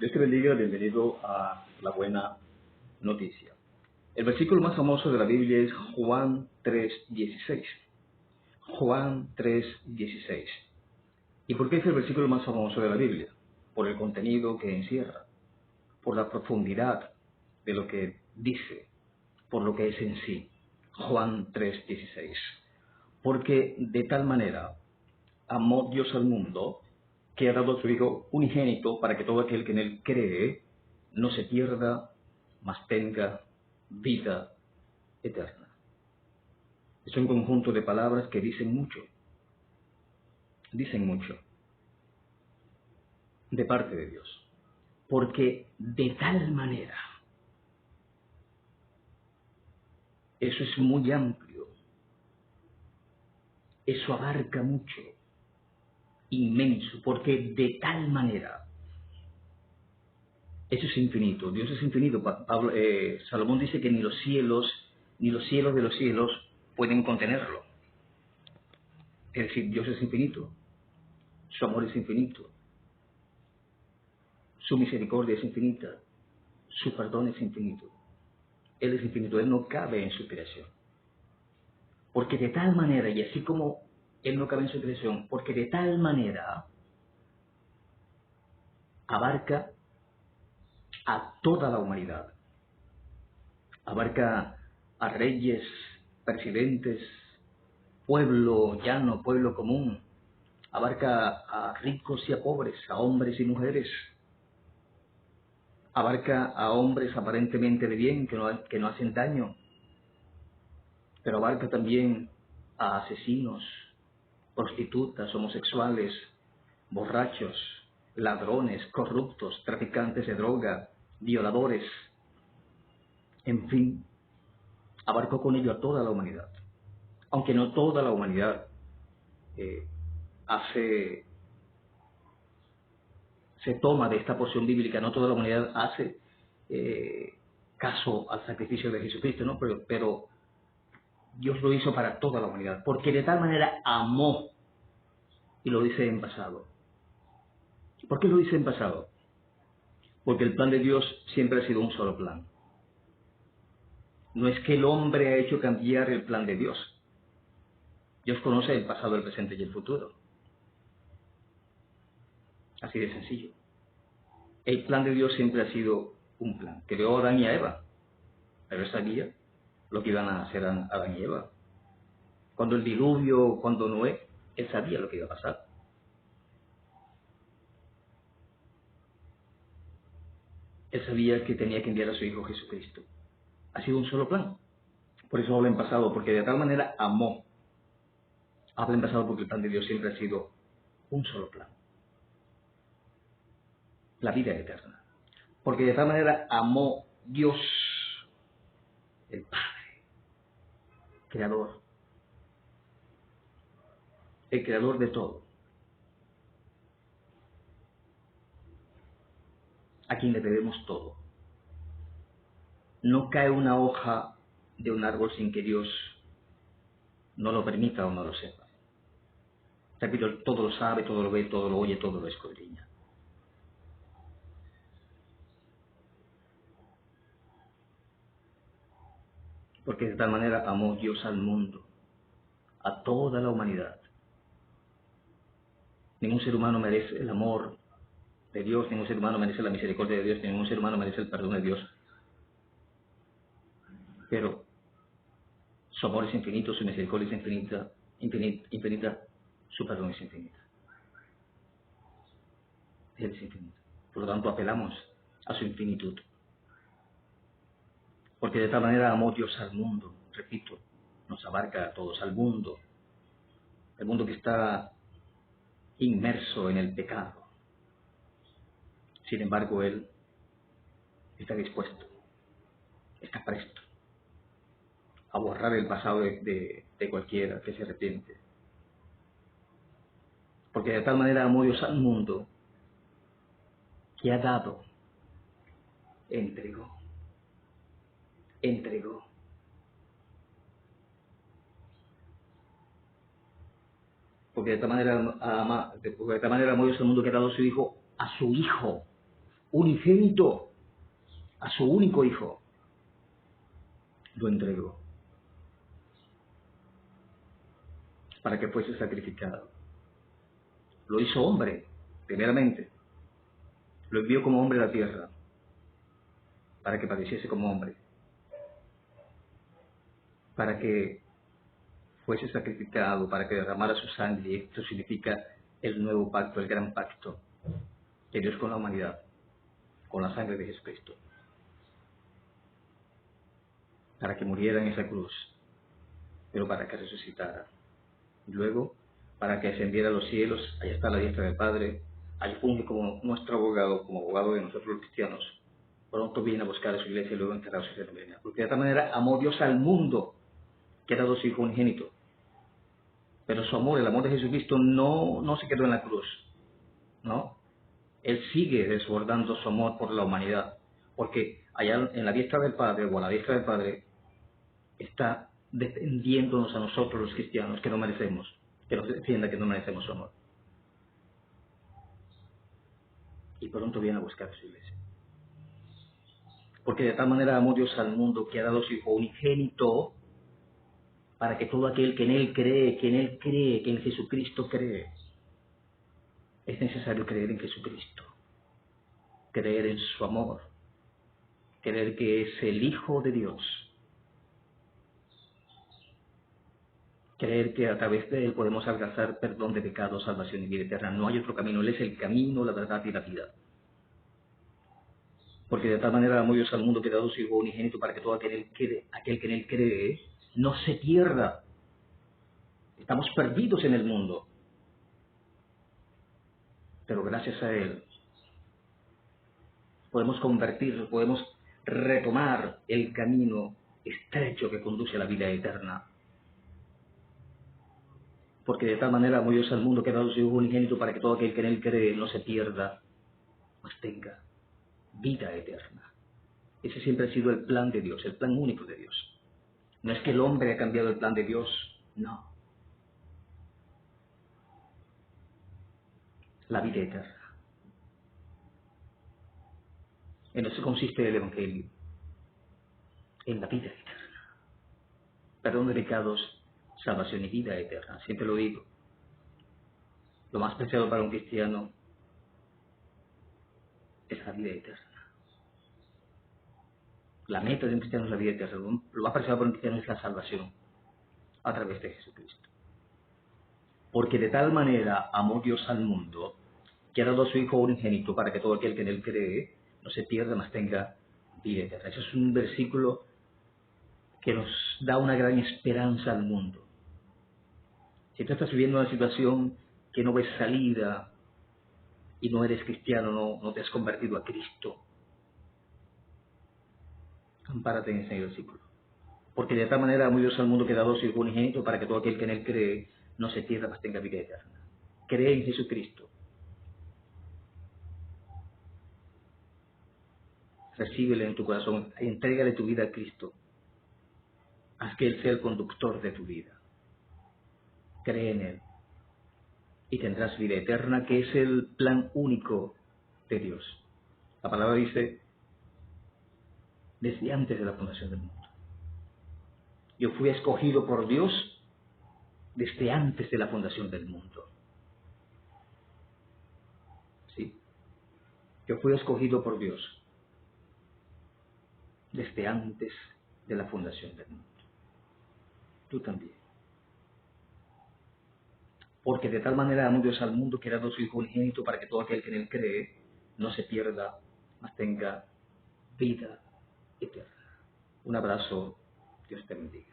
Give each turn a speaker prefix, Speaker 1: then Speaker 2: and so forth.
Speaker 1: Dios te bendiga, bienvenido a La Buena Noticia. El versículo más famoso de la Biblia es Juan 3:16. Juan 3:16. ¿Y por qué es el versículo más famoso de la Biblia? Por el contenido que encierra, por la profundidad de lo que dice, por lo que es en sí. Juan 3:16. Porque de tal manera amó Dios al mundo, que ha dado a su Hijo unigénito para que todo aquel que en él cree no se pierda, mas tenga vida eterna. Es un conjunto de palabras que dicen mucho de parte de Dios. Porque de tal manera, eso es muy amplio, eso abarca mucho, inmenso, porque de tal manera, eso es infinito, Dios es infinito. Salomón dice que ni los cielos de los cielos pueden contenerlo. Es decir, Dios es infinito, su amor es infinito, su misericordia es infinita, su perdón es infinito. Él es infinito, Él no cabe en su creación. Porque de tal manera, y así como Él no cabe en su creación, porque de tal manera abarca a toda la humanidad. Abarca a reyes, presidentes, pueblo llano, pueblo común. Abarca a ricos y a pobres, a hombres y mujeres. Abarca a hombres aparentemente de bien, que no hacen daño. Pero abarca también a asesinos, prostitutas, homosexuales, borrachos, ladrones, corruptos, traficantes de droga, violadores. En fin, abarcó con ello a toda la humanidad. Aunque no toda la humanidad se toma de esta porción bíblica, no toda la humanidad hace caso al sacrificio de Jesucristo, ¿no? Pero Dios lo hizo para toda la humanidad, porque de tal manera amó, y lo dice en pasado. ¿Por qué lo dice en pasado? Porque el plan de Dios siempre ha sido un solo plan. No es que el hombre ha hecho cambiar el plan de Dios. Dios conoce el pasado, el presente y el futuro. Así de sencillo. El plan de Dios siempre ha sido un plan. Creó a Adán y a Eva, pero él sabía lo que iban a hacer Adán y Eva. Cuando el diluvio, cuando Noé, él sabía lo que iba a pasar. Él sabía que tenía que enviar a su Hijo Jesucristo. Ha sido un solo plan. Por eso habla en pasado, porque de tal manera amó. Habla en pasado porque el plan de Dios siempre ha sido un solo plan. La vida eterna. Porque de tal manera amó Dios, el Padre, Creador, el Creador de todo, a quien le debemos todo. No cae una hoja de un árbol sin que Dios no lo permita o no lo sepa. Repito, todo lo sabe, todo lo ve, todo lo oye, todo lo escudriña. Porque de tal manera amó Dios al mundo, a toda la humanidad. Ningún ser humano merece el amor de Dios, ningún ser humano merece la misericordia de Dios, ningún ser humano merece el perdón de Dios. Pero su amor es infinito, su misericordia es infinita, su perdón es infinito. Él es infinito. Por lo tanto, apelamos a su infinitud. Porque de tal manera amó Dios al mundo, repito, nos abarca a todos, al mundo. El mundo que está inmerso en el pecado. Sin embargo, Él está dispuesto, está presto a borrar el pasado de cualquiera que se arrepiente. Porque de tal manera amó Dios al mundo que ha dado, entregó. Porque de tal manera amó Dios al mundo que ha dado a su Hijo, unigénito, a su único Hijo, lo entregó para que fuese sacrificado. Lo hizo hombre, primeramente. Lo envió como hombre a la tierra, para que padeciese como hombre, para que fuese sacrificado, para que derramara su sangre. Y esto significa el nuevo pacto, el gran pacto de Dios con la humanidad, con la sangre de Jesucristo, para que muriera en esa cruz, pero para que resucitara. Y luego, para que ascendiera a los cielos, allá está a la diestra del Padre, allí funge como nuestro abogado, como abogado de nosotros los cristianos. Pronto viene a buscar a su iglesia y luego enterrarse en su reino. Porque de esta manera amó Dios al mundo, que era su Hijo unigénito. Pero su amor, el amor de Jesucristo, no se quedó en la cruz, ¿no? Él sigue desbordando su amor por la humanidad, porque allá en la diestra del Padre, o a la diestra del Padre, está defendiéndonos a nosotros los cristianos, que no merecemos, que nos defienda que no merecemos su amor. Y pronto viene a buscar a su iglesia. Porque de tal manera amó Dios al mundo, que ha dado su Hijo unigénito, para que todo aquel que en Él cree, que en Jesucristo cree. Es necesario creer en Jesucristo, creer en su amor, creer que es el Hijo de Dios, creer que a través de Él podemos alcanzar perdón de pecados, salvación y vida eterna. No hay otro camino, Él es el camino, la verdad y la vida. Porque de tal manera amó Dios al mundo que ha dado su Hijo unigénito para que todo aquel que en Él cree no se pierda. Estamos perdidos en el mundo, pero gracias a Él podemos convertirnos, podemos retomar el camino estrecho que conduce a la vida eterna. Porque de tal manera amó Dios al mundo que ha dado su Hijo unigénito para que todo aquel que en Él cree no se pierda, mas tenga vida eterna. Ese siempre ha sido el plan de Dios, el plan único de Dios. No es que el hombre ha cambiado el plan de Dios, no. La vida eterna. En eso consiste el Evangelio, en la vida eterna. Perdón de pecados, salvación y vida eterna. Siempre lo digo. Lo más preciado para un cristiano es la vida eterna. La meta de un cristiano es la vida eterna. Lo más preciado para un cristiano es la salvación a través de Jesucristo. Porque de tal manera amó Dios al mundo que ha dado a su Hijo unigénito para que todo aquel que en Él cree no se pierda, mas tenga vida eterna. Ese es un versículo que nos da una gran esperanza al mundo. Si tú estás viviendo una situación que no ves salida y no eres cristiano, no te has convertido a Cristo, ampárate en ese versículo. Porque de tal manera amó Dios al mundo que ha dado a su Hijo unigénito para que todo aquel que en Él cree no se pierda, mas tenga vida eterna. Cree en Jesucristo. Recíbele en tu corazón, entrégale tu vida a Cristo. Haz que Él sea el conductor de tu vida. Cree en Él y tendrás vida eterna, que es el plan único de Dios. La palabra dice, desde antes de la fundación del mundo. Yo fui escogido por Dios desde antes de la fundación del mundo. Sí, yo fui escogido por Dios desde antes de la fundación del mundo. Tú también. Porque de tal manera amó Dios al mundo que ha dado su Hijo unigénito para que todo aquel que en Él cree no se pierda, mas tenga vida eterna. Un abrazo, Dios te bendiga.